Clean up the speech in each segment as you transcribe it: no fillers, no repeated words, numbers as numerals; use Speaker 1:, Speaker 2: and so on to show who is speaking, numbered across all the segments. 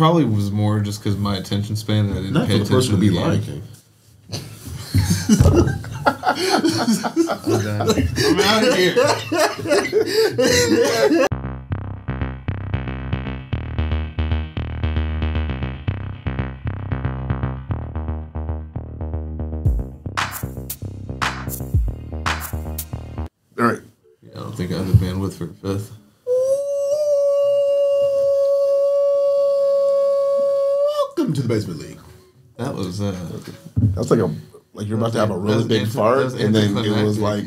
Speaker 1: probably was more just because my attention span and I didn't pay attention to the Lion King. I'm out of here.
Speaker 2: All right.
Speaker 1: Yeah, I don't think I have the bandwidth for a fifth.
Speaker 2: Welcome to the Basement League.
Speaker 1: That was
Speaker 3: That's like you're about to have a really big fart, and then it was like,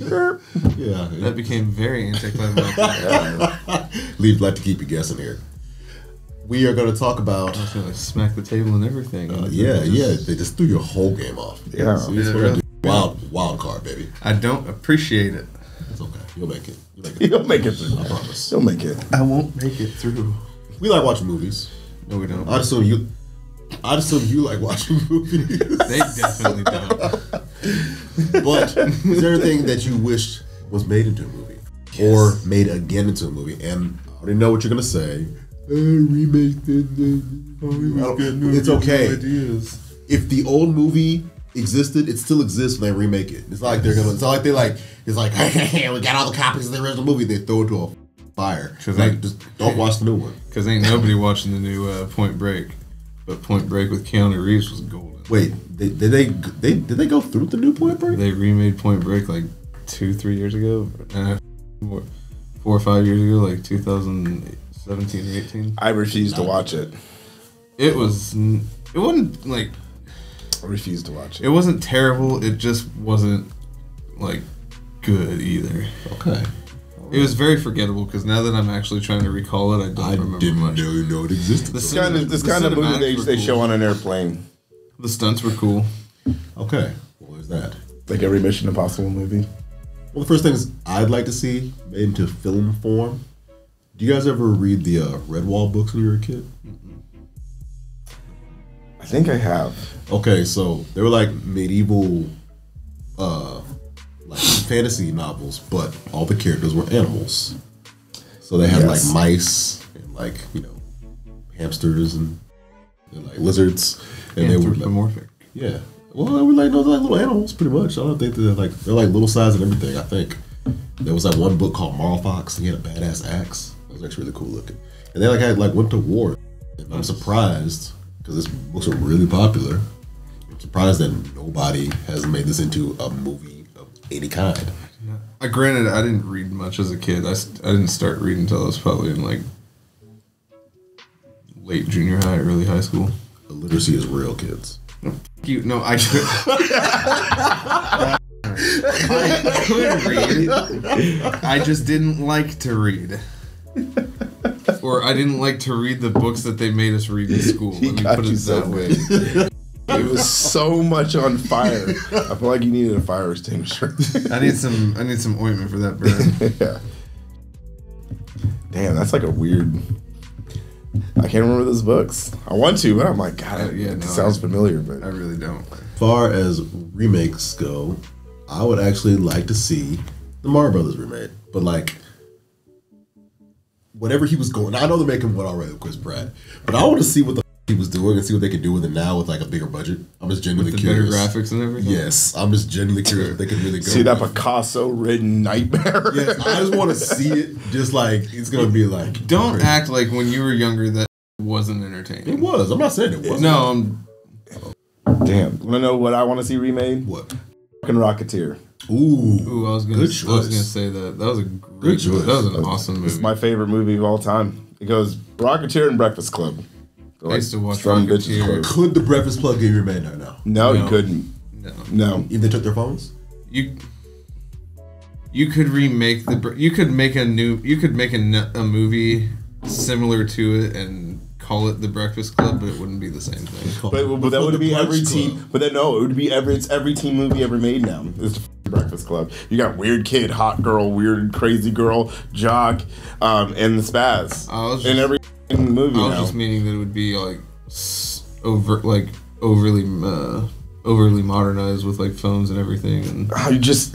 Speaker 2: yeah,
Speaker 1: that became very anticlimactic.
Speaker 2: Leave like to keep you guessing here. We are going to talk about.
Speaker 1: I was going to smack the table and everything.
Speaker 2: Yeah. They just threw your whole game off.
Speaker 3: Yeah.
Speaker 2: So really. Wild card, baby.
Speaker 1: I don't appreciate it.
Speaker 2: It's okay. You'll make it.
Speaker 3: You'll make it through.
Speaker 2: I promise.
Speaker 3: You'll make it.
Speaker 1: I won't make it through.
Speaker 2: We like watching movies.
Speaker 1: No, we don't.
Speaker 2: I assume you like watching movies.
Speaker 1: They definitely don't.
Speaker 2: But is there anything that you wish was made into a movie? Yes. Or made again into a movie? And I already know what you're going to say. Remake it's okay.
Speaker 1: Ideas.
Speaker 2: If the old movie existed, it still exists when they remake it. It's like they're gonna. It's not like It's like, hey, we got all the copies of the original movie. They throw it to a fire. Like, just don't watch the new one.
Speaker 1: Because ain't nobody watching the new Point Break. But Point Break with Keanu Reeves was golden.
Speaker 2: Wait, did they go through the new Point Break?
Speaker 1: They remade Point Break like 2-3 years ago, 4 or 5 years ago, like 2017 or 18.
Speaker 3: I refused to watch it.
Speaker 1: It wasn't like.
Speaker 3: I refused to watch it.
Speaker 1: It wasn't terrible. It just wasn't like good either.
Speaker 2: Okay.
Speaker 1: It was very forgettable because now that I'm actually trying to recall it, I don't remember much.
Speaker 2: I didn't know it existed.
Speaker 3: This kind of movie they show on an airplane.
Speaker 1: The stunts were cool.
Speaker 2: Okay. Well, there's that.
Speaker 3: Like every Mission Impossible movie.
Speaker 2: Well, the first things I'd like to see made into film form. Do you guys ever read the Redwall books when you were a kid?
Speaker 3: I think I have.
Speaker 2: Okay, so they were like medieval, like fantasy novels, but all the characters were animals. So they had like mice and like hamsters and like lizards, and they were
Speaker 1: anthropomorphic.
Speaker 2: Yeah, well, they were like little animals, pretty much. I don't think they're like little size and everything. I think there was like one book called Marl Fox, and he had a badass axe. It was actually really cool looking, and they went to war. And I'm surprised. Because these books are really popular. I'm surprised that nobody has made this into a movie of any kind.
Speaker 1: Granted, I didn't read much as a kid. I didn't start reading until I was probably in like late junior high, early high school.
Speaker 2: Illiteracy is real, kids.
Speaker 1: I could read. I just didn't like to read. Or I didn't like to read the books that they made us read in school. Let me put it that way.
Speaker 3: It was so much on fire. I feel like you needed a fire extinguisher.
Speaker 1: I need some ointment for that burn.
Speaker 3: Yeah. Damn, that's like a weird. I can't remember those books. I want to, but I'm like, God, it sounds familiar, but
Speaker 1: I really don't.
Speaker 2: As far as remakes go, I would actually like to see the Mario Brothers remade, but like. Whatever he was going, I know they're making one already with Chris Pratt, but I want to see what the he was doing and see what they could do with it now with like a bigger budget. I'm just genuinely curious.
Speaker 1: Better graphics and everything.
Speaker 2: Yes, I'm just genuinely curious what they could really go.
Speaker 3: See that Picasso-ridden nightmare?
Speaker 2: Yes, I just want to see it. Just like it's gonna be like.
Speaker 1: Don't act like when you were younger that wasn't entertaining.
Speaker 2: It was. I'm not saying it wasn't.
Speaker 1: No.
Speaker 3: Damn. Want to know what I want to see remade?
Speaker 2: What?
Speaker 3: Fucking Rocketeer.
Speaker 2: Ooh,
Speaker 1: I was gonna say that. That was a great choice. That was an awesome movie.
Speaker 3: It's my favorite movie of all time. It goes Rocketeer and Breakfast Club.
Speaker 1: I used to watch Rocketeer.
Speaker 2: Could the Breakfast Club get remade right now?
Speaker 3: No, you couldn't. No.
Speaker 2: Even they took their phones?
Speaker 1: You could remake you could make a movie similar to it and call it The Breakfast Club, but it wouldn't be the same thing.
Speaker 3: But that would be every teen. But then no, it would be every teen movie ever made now. It's the Breakfast Club. You got weird kid, hot girl, weird crazy girl, jock, and the spaz. In every movie.
Speaker 1: I was just meaning that it would be like overly modernized with like phones and everything. And there's just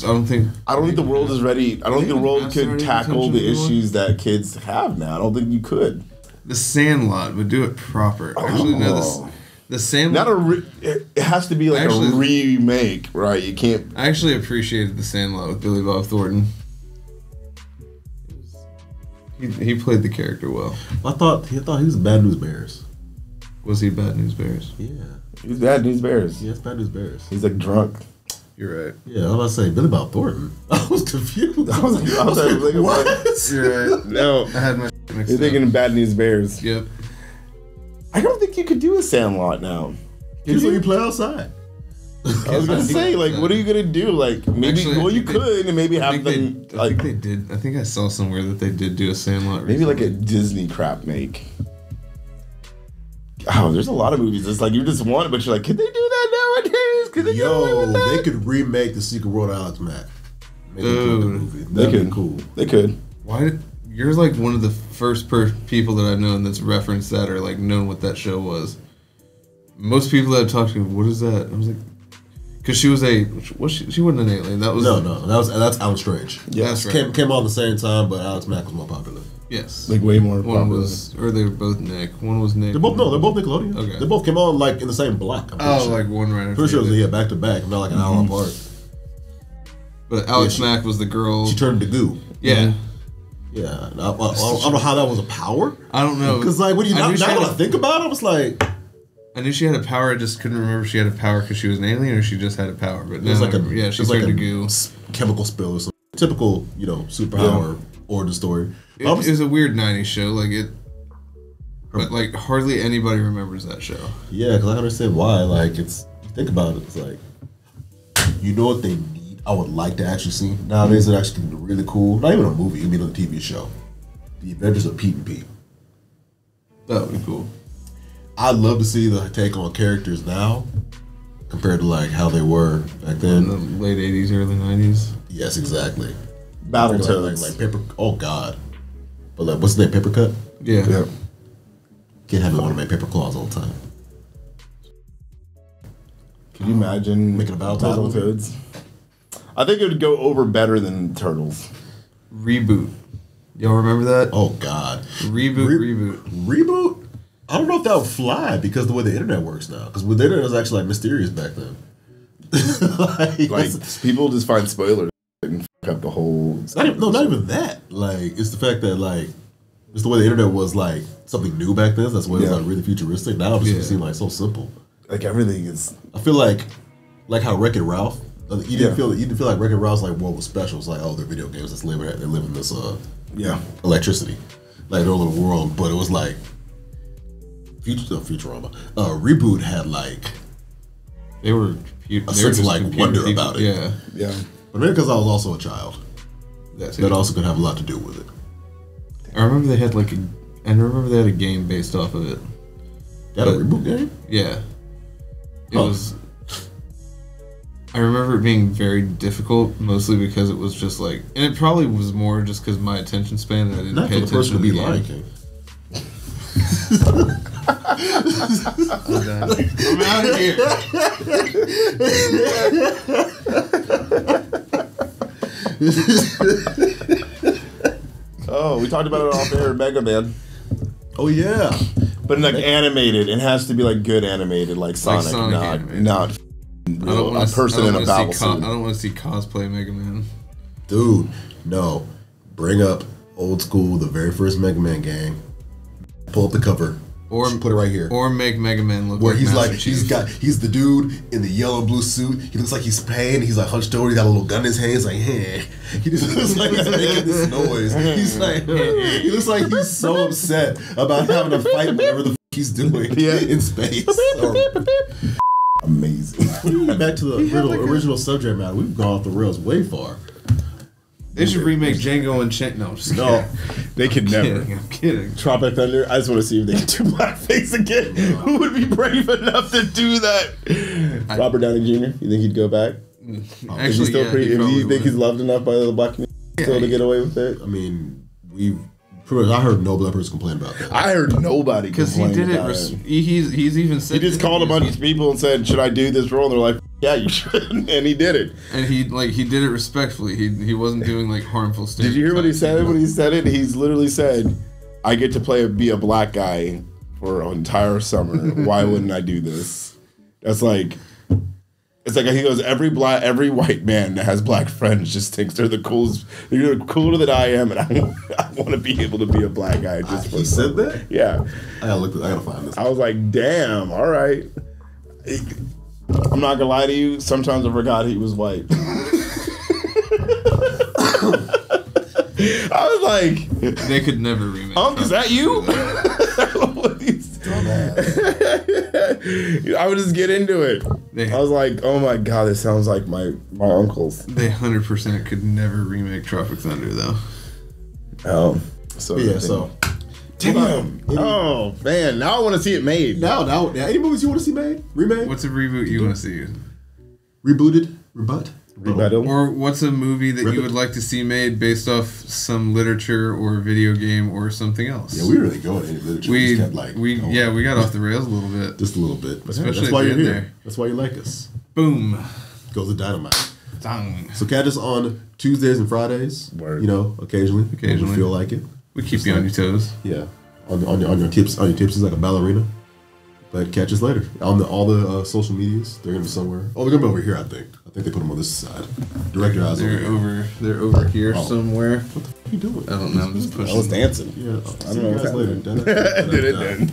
Speaker 1: I don't think
Speaker 3: the world is ready. I don't think the world could tackle the issues that kids have now. I don't think you could.
Speaker 1: The Sandlot, but do it proper. Actually, no. The Sandlot.
Speaker 3: It has to be like a remake, right? You can't.
Speaker 1: I actually appreciated The Sandlot with Billy Bob Thornton. He played the character well.
Speaker 2: I thought he was Bad News Bears. Was
Speaker 1: he Bad News Bears?
Speaker 2: Yeah.
Speaker 3: He's Bad News Bears.
Speaker 2: Yeah, it's Bad News Bears.
Speaker 3: He's like drunk.
Speaker 1: You're right.
Speaker 2: Yeah, I was about to say Billy Bob Thornton. I was confused. I was
Speaker 3: like, what? You're right. No. I had my mixed You're thinking Bad News Bears.
Speaker 1: Yep.
Speaker 3: I don't think you could do a Sandlot now.
Speaker 2: Because you play outside.
Speaker 3: I was gonna say, like, what are you gonna do? Like, maybe, you could, and maybe have them.
Speaker 1: I think they did. I think I saw somewhere that they did do a Sandlot.
Speaker 3: Maybe like a Disney crap make. Oh, there's a lot of movies. It's like you just want it, but you're like, could they do that nowadays? Could they get away with that?
Speaker 2: They could remake The Secret World of Alex Mack.
Speaker 1: Dude,
Speaker 3: they could. Cool. They could.
Speaker 1: You're like one of the first people that I've known that's referenced that or like known what that show was. Most people that I've talked to, what is that? I was like, because she wasn't an alien. That was
Speaker 2: that's Alex Strange.
Speaker 1: Yeah, that's right.
Speaker 2: Came on at the same time, but Alex Mack was more popular.
Speaker 1: Yes,
Speaker 3: like way more popular.
Speaker 1: Or they were both Nick. One was Nick.
Speaker 2: They're both Nickelodeon.
Speaker 1: Okay,
Speaker 2: they both came on like in the same block.
Speaker 1: Like one right after.
Speaker 2: Pretty sure it was back to back, not like an hour apart.
Speaker 1: But Alex Mack was the girl.
Speaker 2: She turned to goo.
Speaker 1: Yeah.
Speaker 2: Yeah, I don't know how that was a power.
Speaker 1: I don't know
Speaker 2: because like when you now when I think about it, I was like,
Speaker 1: I knew she had a power. I just couldn't remember if she had a power because she was an alien or she just had a power. But
Speaker 2: it was like
Speaker 1: she turned to goo.
Speaker 2: Chemical spill or something. Typical, superpower origin story.
Speaker 1: It was a weird '90s show, but like hardly anybody remembers that show.
Speaker 2: Yeah, because I understand why. Like you think about it, it's like you know what they need. I would like to actually see nowadays. It actually can be really cool. Not even a movie, even a TV show. The Adventures of Pete and Pete.
Speaker 1: That would be cool.
Speaker 2: I'd love to see the take on characters now compared to like how they were back then.
Speaker 1: In the late '80s, early '90s.
Speaker 2: Yes, exactly.
Speaker 3: Battletoads.
Speaker 2: Like paper. Oh God. But like, what's the name? Paper Cut.
Speaker 1: Yeah.
Speaker 2: Can't have me want to make paper claws all the time.
Speaker 3: Can you imagine
Speaker 2: making a
Speaker 3: Battletoads? I think it would go over better than Turtles.
Speaker 1: Reboot. Y'all remember that?
Speaker 2: Oh God.
Speaker 1: Reboot.
Speaker 2: I don't know if that would fly because the way the internet works now. Because the internet was actually like mysterious back then.
Speaker 3: like people just find spoilers and fuck up the whole.
Speaker 2: Not even that. Like it's the fact that like it's the way the internet was like something new back then. That's why it was like really futuristic. Now it just seems like so simple.
Speaker 3: Like everything is.
Speaker 2: I feel like how Wreck-It Ralph. You didn't feel like Wreck-It Ralph's like what was special. It's like they're video games that's living this electricity like their little world. But it was like Futurama. Reboot had like
Speaker 1: they were
Speaker 2: a sense of like wonder
Speaker 1: people.
Speaker 2: about it.
Speaker 3: Yeah.
Speaker 2: But maybe because I was also a child, that also could have a lot to do with it.
Speaker 1: I remember they had they had a game based off of it.
Speaker 2: That a reboot game?
Speaker 1: Yeah. It was. I remember it being very difficult, mostly because it was just like, and it probably was more just because my attention span and I didn't
Speaker 2: Not
Speaker 1: pay
Speaker 2: for the person to be Lion King.
Speaker 1: I'm done. I'm out of here.
Speaker 3: Oh, we talked about it off air, Mega Man.
Speaker 2: Oh yeah,
Speaker 3: but like animated, it has to be like good animated, like Sonic, not a person in a battle suit.
Speaker 1: I don't want to see cosplay Mega Man.
Speaker 2: Dude, no. Bring up old school, the very first Mega Man game. Pull up the cover. Or put it right here.
Speaker 1: Or make Mega Man look
Speaker 2: where
Speaker 1: like
Speaker 2: he's
Speaker 1: Master
Speaker 2: like
Speaker 1: Chief.
Speaker 2: he's the dude in the yellow and blue suit. He looks like he's paying. He's like hunched over. He got a little gun in his hand. He's like, hey. He just looks like he's making this noise. He's like, hey. He looks like he's so upset about having to fight whatever the he's doing in space. Amazing. Back to the original subject matter. We've gone off the rails way far.
Speaker 1: They should remake Django and No,
Speaker 3: they could never.
Speaker 1: I'm kidding.
Speaker 3: Tropic Thunder. I just want to see if they can do blackface again. Who would be brave enough to do that? Robert Downey Jr. You think he'd go back?
Speaker 1: Actually,
Speaker 3: is he still pretty? Do you think he's loved enough by the black community still to get away with it?
Speaker 2: I mean, I heard no black person complain about that.
Speaker 3: I heard nobody
Speaker 1: because he did it. He's even said
Speaker 3: he just called a bunch of people and said, "Should I do this role?" And they're like, "Yeah, you should," and he did it.
Speaker 1: And he did it respectfully. He wasn't doing like harmful stuff.
Speaker 3: Did you hear what he said when he said it? He's literally said, I get to be a black guy for an entire summer. Why wouldn't I do this? That's like, it's like he goes, every white man that has black friends just thinks they're the coolest. They're cooler than I am, and I want to be able to be a black guy. Just
Speaker 2: He said that?
Speaker 3: Yeah.
Speaker 2: I gotta find this.
Speaker 3: I was like, damn, all right. I'm not gonna lie to you. Sometimes I forgot he was white. I was like,
Speaker 1: they could never remake.
Speaker 3: Is that you? I would just get into it. I was like, oh my god, this sounds like my uncles.
Speaker 1: They 100% could never remake Tropic Thunder though.
Speaker 3: Oh, so
Speaker 2: yeah, so.
Speaker 3: Damn. Oh man, now I want to see it made.
Speaker 2: Now, any movies you want to see made? Remade?
Speaker 1: What's a reboot you want to see?
Speaker 2: Rebooted? Rebut?
Speaker 1: Or what's a movie that you would like to see made based off some literature or video game or something else?
Speaker 2: Yeah, we really go into literature. We
Speaker 1: got off the rails a little bit.
Speaker 2: Just a little bit. But
Speaker 1: especially
Speaker 2: that's why you're here.
Speaker 1: there.
Speaker 2: That's why you like us.
Speaker 1: Boom.
Speaker 2: Goes the dynamite.
Speaker 1: Dang.
Speaker 2: So catch us on Tuesdays and Fridays. Word. You know, occasionally. When we feel like it.
Speaker 1: We keep you on your toes.
Speaker 2: Yeah. On your tips is like a ballerina. But catch us later on all the social medias. They're gonna be somewhere. Oh, they're gonna be over here. I think they put them on this side. Director eyes.
Speaker 1: They're over here somewhere.
Speaker 2: What the fuck are you doing?
Speaker 1: I don't know. I'm just pushing.
Speaker 3: I was dancing.
Speaker 2: Yeah.
Speaker 3: I don't know.
Speaker 2: Later.
Speaker 3: Did it then.